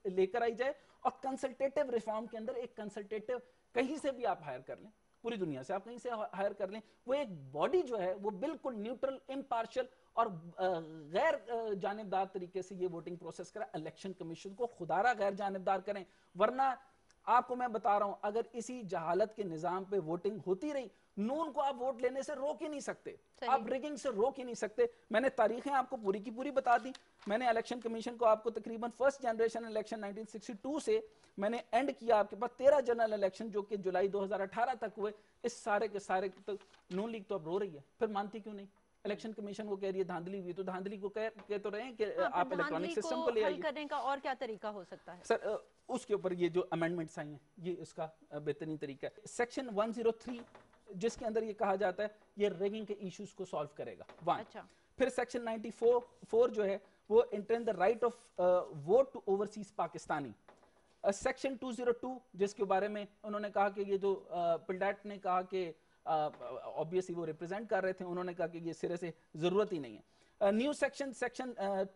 لے کر آئی جائے، اور کنسلٹیٹیو ریفارم کے اندر ایک کنسلٹیٹیو کہیں سے بھی آپ ہائر کر لیں، پوری دنیا سے آپ کہیں سے ہائر کر لیں. وہ ایک باڈی جو ہے وہ بالکل نیوٹرل، امپارشل اور غیر جانبدار طریقے سے یہ ووٹنگ پروسیس کرے. الیکشن کمیشن کو خدارہ غیر جانبدار کریں، ورنہ آپ کو میں بتا رہا ہوں اگر اسی جہالت کے نظام پہ ووٹنگ ہوتی رہی، نون کو آپ ووٹ لینے سے روک ہی نہیں سکتے، آپ ریگنگ سے روک ہی نہیں سکتے. میں نے تاریخیں آپ کو پوری کی پوری بتا دی. میں نے الیکشن کمیشن کو آپ کو تقریباً فرسٹ جنریشن الیکشن 1962 سے میں نے اینڈ کیا آپ کے پاس 13 جنرل الیکشن جو کہ جولائی 2018 تک ہوئے. اس سارے کے سارے نون لیگ تو اب رو رہی ہے، پھر مانتی کیوں نہیں؟ الیکشن کمیشن کو کہہ رہی ہے دھاندلی ہوئی، تو دھاندلی کو کہہ تو رہے ہیں کہ آپ الیکٹرانک سسٹم کو لے آئیے.
حل کرنے کا اور کیا طریقہ ہو سکتا ہے؟
سر اس کے اوپر یہ جو امینڈمنٹس آئی ہیں یہ اس کا بہترین طریقہ ہے. سیکشن 103 جس کے اندر یہ کہا جاتا ہے یہ ریگنگ کے ایشوز کو سالو کرے گا. پھر سیکشن 94 جو ہے وہ انٹرن the right of vote to overseas Pakistani. Section 202 جس کے بارے میں انہوں نے کہا کہ یہ جو پلڈیٹ نے کہا کہ obviously وہ ریپرزینٹ کر رہے تھے، انہوں نے کہا کہ یہ سرے سے ضرورت ہی نہیں ہے. New section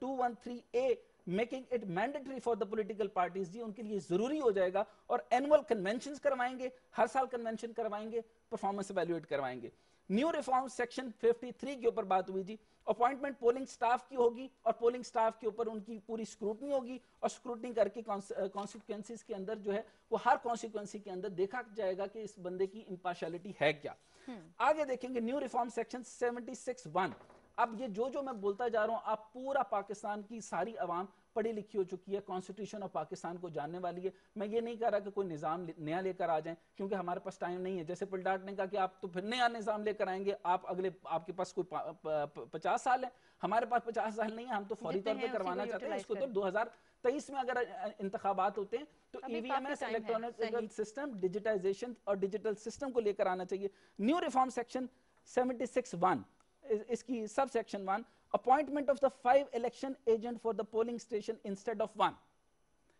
213A making it mandatory for the political parties, جی ان کے لیے ضروری ہو جائے گا، اور اینول کنونشنز کروائیں گے، ہر سال کنونشن کروائیں گے، پرفارمنس ایویلویٹ کروائیں گے. نیو ریفارم سیکشن 53 کے اوپر بات ہوئی جی. اپوائنٹمنٹ پولنگ سٹاف کی ہوگی، اور پولنگ سٹاف کے اوپر ان کی پوری سکروٹنی ہوگی، اور سکروٹنی کر کے کانسیکوینسز کے اندر جو ہے وہ ہر کانسیکوینسی کے اندر دیکھا جائے گا کہ اس بندے کی امپارشلٹی ہے کیا. آگے دیکھیں گے نیو ریفارم سیکشن 76(1). اب یہ جو میں بولتا جا رہا ہوں، آپ پورا پاکستان کی ساری عوام پڑھی لکھی ہو چکی ہے، کانسٹیٹیوشن آف پاکستان کو جاننے والی ہے. میں یہ نہیں کہہ رہا کہ کوئی نظام نیا لے کر آ جائیں، کیونکہ ہمارے پاس ٹائم نہیں ہے. جیسے پلڈاٹ نے کہا کہ آپ تو پھر نیا نظام لے کر آئیں گے، آپ کے پاس کوئی 50 سال ہے، ہمارے پاس 50 سال نہیں ہے، ہم تو فوری طور پہ کروانا چاہتے ہیں. اس کو تو 2023 میں اگر انتخابات ہوتے ہیں تو EVMS الیکٹرانک سسٹم ڈیجیٹائزیشن اور ڈیجیٹل سسٹم کو لے کر آنا چاہیے. نیو ریفارم سیکشن 76(1) اس کی sub section 1 appointment of the 5 election agent for the polling station instead of 1.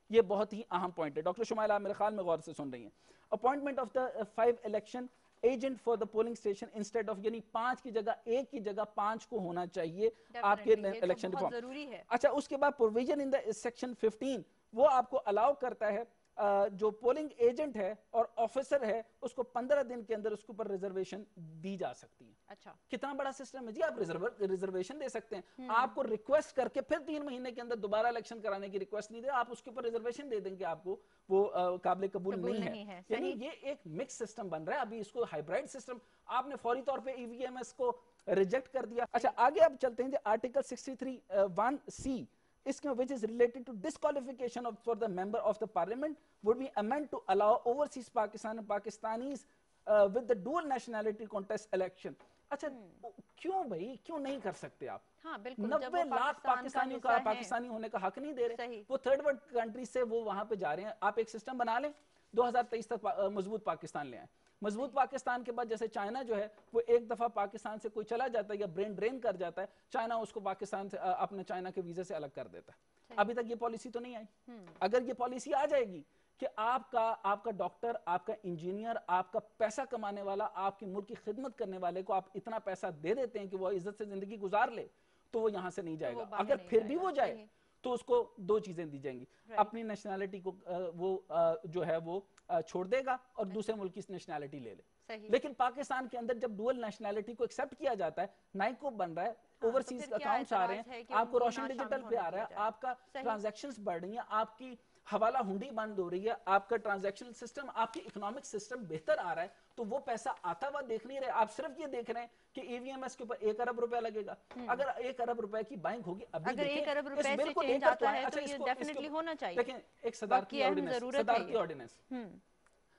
یہ بہت ہی اہم پوائنٹ ہے. ڈاکٹر شمائلہ آپ میرے خیال میں غور سے سن رہی ہیں. Appointment of the 5 election agent for the polling station instead of, یعنی 5 کی جگہ 1 کی جگہ 5 کو ہونا چاہیے آپ کے الیکشن ریفارم.
ضروری ہے.
اچھا اس کے بعد پروویژن ان دا سیکشن 15 وہ آپ کو الاؤ کرتا ہے جو پولنگ ایجنٹ ہے اور آفیسر ہے اس کو 15 دن کے اندر اس کے اوپر ریزرویشن دی جا سکتی ہے.
اچھا
کتنا بڑا سسٹم ہے جی. آپ ریزرویشن دے سکتے ہیں، آپ کو ریکویسٹ کر کے پھر 3 مہینے کے اندر دوبارہ الیکشن کرانے کی ریکویسٹ نہیں دے، آپ اس کے اوپر ریزرویشن دے دیں کہ آپ کو وہ قابل قبول نہیں ہے. یعنی یہ ایک مکس سسٹم بن رہا ہے. ابھی اس کو ہائیبرائڈ سسٹم آپ نے فوری طور پہ EVMS کو ریجیکٹ کر دیا. اچھا آگے آپ چلتے ہیں جی. آرٹیکل 63(1)(c) اس کے which is related to disqualification for the member of the parliament would be amended to allow overseas Pakistanis with the dual nationality contest election. اچھا کیوں بھائی کیوں نہیں کر سکتے آپ؟
ہاں بالکل.
90 لاکھ پاکستانیوں کا پاکستانی ہونے کا حق نہیں دے رہے. وہ تھرڈ ورلڈ کنٹری سے وہ وہاں پہ جا رہے ہیں. آپ ایک سسٹم بنا لیں 2023 تک مضبوط پاکستان لے آئیں. مضبوط پاکستان کے بعد جیسے چائنا جو ہے وہ ایک دفعہ پاکستان سے کوئی چلا جاتا ہے یا برین ڈرین کر جاتا ہے، چائنا اس کو پاکستان سے اپنے چائنا کے ویزے سے الگ کر دیتا ہے. ابھی تک یہ پالیسی تو نہیں آئی. اگر یہ پالیسی آ جائے گی کہ آپ کا ڈاکٹر، آپ کا انجینئر، آپ کا پیسہ کمانے والا، آپ کے ملک کی خدمت کرنے والے کو آپ اتنا پیسہ دے دیتے ہیں کہ وہ عزت سے زندگی گزار لے، تو وہ یہاں سے نہیں جائے گا. اگر پھر بھی وہ جائے تو اس کو 2 چیزیں دی جائیں گی. اپنی نیشنلٹی کو وہ جو ہے وہ چھوڑ دے گا اور دوسرے ملک کی نیشنلٹی لے لے. لیکن پاکستان کے اندر جب ڈوئل نیشنلٹی کو ایکسپٹ کیا جاتا ہے، نائکو بن رہا ہے، اوورسیز اکاؤنٹس آ رہے ہیں، آپ کو روشن ڈیجیٹل پہ آ رہا ہے، آپ کا ٹرانزیکشنز بڑھ رہی ہیں، آپ کی حوالہ ہنڈی بند ہو رہی ہے, آپ کا ٹرانزیکشن سسٹم, آپ کی اکنامک سسٹم بہتر آ رہا ہے, تو وہ پیسہ آتا ہوا دیکھ نہیں رہے, آپ صرف یہ دیکھ رہے ہیں کہ ای وی ایم ایس کے اوپر 1 ارب روپے لگے گا. اگر 1 ارب روپے کی بائنگ ہوگی, ابھی
اگر
دیکھیں
1 ارب
اس
روپے
بل
سے
کو لے
چینج
کر تو
آتا
آئیں.
ہے تو
اچھا
یہ
اس کو
ڈیفینیٹلی ہونا چاہیے.
دیکھیں ایک
وقت کی اہم ضرورت ہے یہ.
آرڈیننس,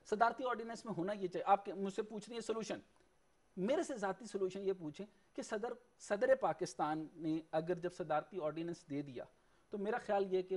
صدارتی آرڈیننس میں ہونا یہ چاہیے. آپ مجھ سے پوچھ رہی ہیں سولوشن, میرے سے ذاتی سولوشن یہ پوچھیں کہ صدر پاکستان نے اگر جب صدارتی آرڈیننس دے دیا تو میرا خیال یہ کہ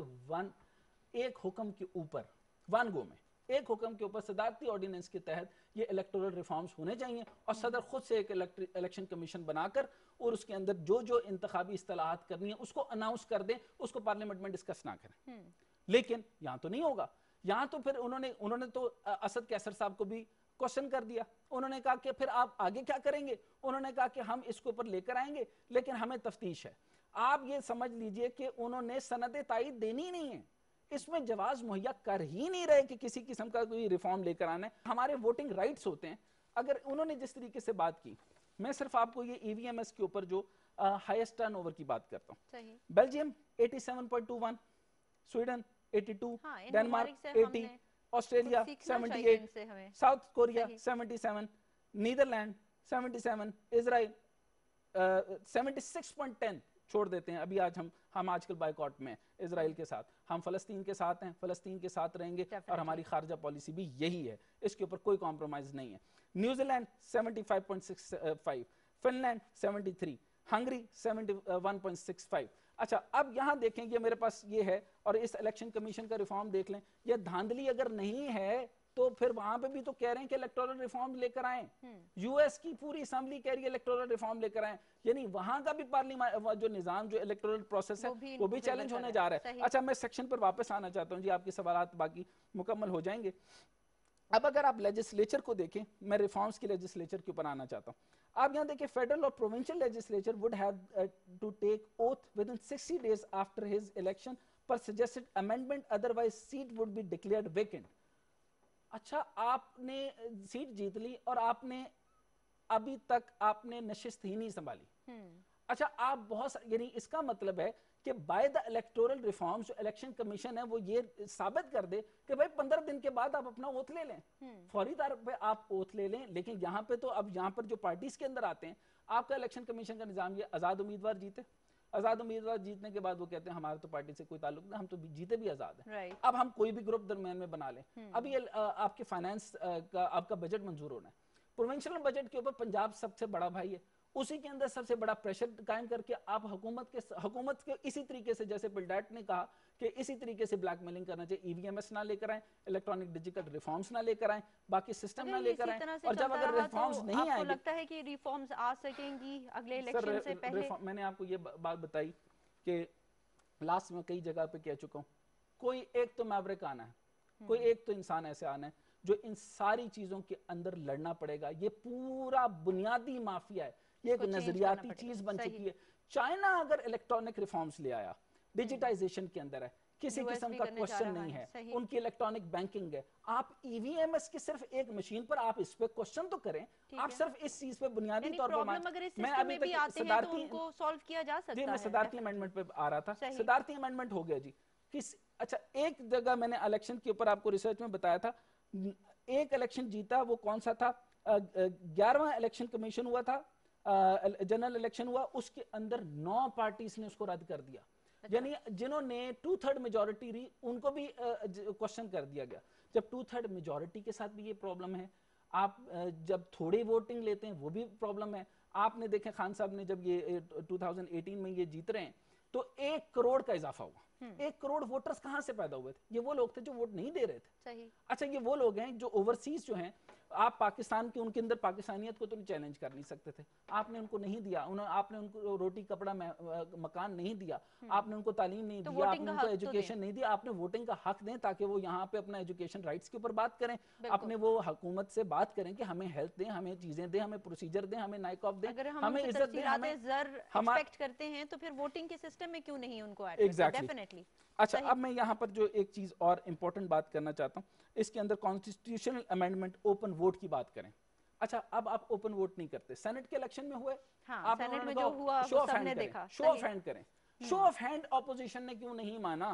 ایک حکم کے اوپر ون گو میں ایک حکم کے اوپر صدارتی آرڈیننس کے تحت یہ الیکٹورل ریفارمز ہونے چاہیے, اور صدر خود سے ایک الیکشن کمیشن بنا کر اور اس کے اندر جو انتخابی اصطلاحات کرنی ہے اس کو اناؤنس کر دیں, اس کو پارلیمنٹ میں ڈسکس نہ کریں. لیکن یہاں تو نہیں ہوگا. یہاں تو پھر انہوں نے تو اسد کیسر صاحب کو بھی کوشچن کر دیا. انہوں نے کہا کہ پھر آپ آگے کیا کریں گے؟ انہوں نے کہا کہ ہم اس کو اوپر لے کر آئیں گے لیکن ہمیں تفتیش ہے. آپ یہ سمجھ لیجئے کہ انہوں نے سند تائید دینی نہیں ہے, اس میں جواز مہیا کر ہی نہیں رہے کہ کسی قسم کا کوئی ریفارم لے کر آنا ہے. ہمارے ووٹنگ رائٹس ہوتے ہیں. اگر انہوں نے جس طریقے سے بات کی, میں صرف آپ کو یہ ای وی ایم ایس کے اوپر جو ہائیسٹ ٹرن اوور کی بات کرتا ہوں. Belgium 87.21, Sweden 82, Denmark 80, Australia 78, south Korea 77, Netherland 77, اسرائیل 76.10. چھوڑ دیتے ہیں, ابھی ہم آج کل بائیکاٹ میں اسرائیل کے ساتھ, ہم فلسطین کے ساتھ ہیں, فلسطین کے ساتھ رہیں گے, اور ہماری خارجہ پالیسی بھی یہی ہے, اس کے اوپر کوئی کمپرومائز نہیں ہے. New Zealand 75.65, Finland 73, Hungary 71.65. اچھا اب یہاں دیکھیں, یہ میرے پاس یہ ہے, اور اس الیکشن کمیشن کا ریفارم دیکھ لیں. یہ دھاندلی اگر نہیں ہے تو پھر وہاں پہ بھی تو کہہ رہے ہیں کہ الیکٹورل ریفارم لے کر آئیں. یو ایس کی پوری اسمبلی کہہ رہی ہے الیکٹورل ریفارم لے کر آئیں, یعنی وہاں کا بھی پارلیمان جو نظام جو الیکٹورل پروسیس ہے وہ بھی چیلنج ہونے جا رہا ہے. اچھا میں سیکشن پر واپس آنا چاہتا ہوں جی, آپ کے سوالات باقی مکمل ہو جائیں گے. اب اگر آپ لیجسلیچر کو دیکھیں, میں ریفارمز کی لیجسلیچر کے اوپر آنا چاہتا ہوں. آپ یہاں دیکھیں فیڈرل اور provincial legislature would have to take oath within 60 days after his election per suggested amendment, otherwise seat would be declared vacant. اچھا آپ نے سیٹ جیت لی اور آپ نے ابھی تک آپ نے نشست ہی نہیں سنبھالی. اچھا آپ بہت یعنی اس کا مطلب ہے کہ بائی دا الیکٹورل ریفارمز جو الیکشن کمیشن ہے وہ یہ ثابت کر دے کہ بھائی 15 دن کے بعد آپ اپنا اوتھ لے لیں, فوری طور پہ آپ اوتھ لے لیں. لیکن یہاں پہ تو اب یہاں پر جو پارٹیز کے اندر آتے ہیں, آپ کا الیکشن کمیشن کا نظام یہ آزاد امیدوار جیتے, آزاد امیدوار جیتنے کے بعد وہ کہتے ہیں ہمارا تو پارٹی سے کوئی تعلق نہیں, ہم تو جیتے بھی آزاد ہیں. اب ہم کوئی بھی گروپ درمیان میں بنا لیں. اب یہ آپ کے فائنانس کا آپ کا بجٹ منظور ہونا ہے. پروونشل بجٹ کے اوپر پنجاب سب سے بڑا بھائی ہے, اسی کے اندر سب سے بڑا پریشر قائم کر کے آپ حکومت کے اسی طریقے سے جیسے پلڈیٹ نے کہا کہ اسی طریقے سے بلیک میلنگ کرنا چاہیے, ای وی ایم ایس نہ لے کر آئیں, الیکٹرانک ڈیجیٹل ریفارمز نہ لے کر آئیں, باقی سسٹم نہ لے کر آئیں. اور جب اگر ریفارمز نہیں آئیں گے,
لگتا ہے کہ ریفارمز آ سکیں گی اگلے الیکشن سے پہلے.
میں نے آپ کو یہ بات بتائی کہ لاسٹ میں کئی جگہ پہ کہہ چکا ہوں, کوئی ایک تو میوریک آنا ہے, کوئی ایک تو انسان ایسے آنا ہے جو ان ساری چیزوں کے اندر لڑنا پڑے گا. یہ پورا بنیادی مافیا ہے, یہ ایک نظریاتی چیز بن چکی ہے. چائنا اگر الیکٹرانک ریفارمز لے آیا, ڈیجیٹائزیشن کے اندر ہے, کسی قسم کا کوشچن نہیں ہے, ان کی الیکٹرانک بینکنگ ہے, آپ ای وی ایم ایس کی صرف ایک مشین پر آپ اس پہ کوشچن تو کریں, آپ صرف اس چیز پہ بنیادی طور پر. میں ابھی تک صدارتی امینڈمنٹ پہ آ رہا تھا, صدارتی امینڈمنٹ ہو گیا جی. اچھا ایک جگہ میں نے الیکشن کے اوپر آپ کو ریسرچ میں بتایا تھا, ایک الیکشن جیتا, وہ کون سا تھا, 11واں الیکشن کمیشن ہوا تھا, جنرل الیکشن ہوا, اس کے اندر 9 پارٹیز نے اس کو رد کر دیا. یعنی جنہوں نے 2/3 میجورٹی رہی ان کو بھی کوشچن کر دیا گیا. جب 2/3 میجورٹی کے ساتھ بھی یہ پرابلم ہے, آپ جب تھوڑی ووٹنگ لیتے ہیں وہ بھی پرابلم ہے. آپ نے دیکھیں خان صاحب نے جب یہ 2018 میں یہ جیت رہے ہیں تو 1 کروڑ کا اضافہ ہوا. 1 کروڑ ووٹرز کہاں سے پیدا ہوئے تھے؟ یہ وہ لوگ تھے جو ووٹ نہیں دے رہے تھے. اچھا یہ وہ لوگ ہیں جو اوورسیز جو ہیں, آپ پاکستان کے ان کے اندر پاکستانیت کو تو چیلنج کر نہیں سکتے تھے, آپ نے ان کو نہیں دیا, آپ نے ان کو روٹی کپڑا مکان نہیں دیا, آپ نے ان کو تعلیم نہیں دیا, آپ نے ان کو ایجوکیشن نہیں دیا. آپ نے ووٹنگ کا حق دیں تاکہ وہ یہاں پہ اپنا ایجوکیشن رائٹس کے اوپر بات کریں, اپنے وہ حکومت سے بات کریں کہ ہمیں ہیلتھ دیں, ہمیں چیزیں دیں, ہمیں پروسیجر دیں, ہمیں نائک آف دیں, ہمیں عزت دیں. ہمیں
ایکسپیکٹ کرتے ہیں تو پھر ووٹنگ کے سسٹم میں کیوں نہیں ان کو ایڈ کرتے؟ ڈیفینیٹلی.
اچھا اب میں یہاں پر جو ایک چیز اور امپورٹنٹ بات کرنا چاہتا ہوں, اس کے اندر کانسٹیٹیوشنل امینڈمنٹ اوپن ووٹ کی بات کریں. اچھا اب آپ اوپن ووٹ نہیں کرتے, سینٹ کے الیکشن میں ہوئے, آپ
سینٹ میں جو ہوا
شو
وہ
آف
سب
ہینڈ
نے
کریں,
دیکھا.
شو آف ہینڈ کریں. شو آف ہینڈ اپوزیشن نے کیوں نہیں مانا؟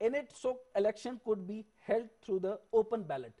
in it, so election could be held through the open ballot।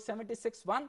76(1),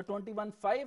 21(5),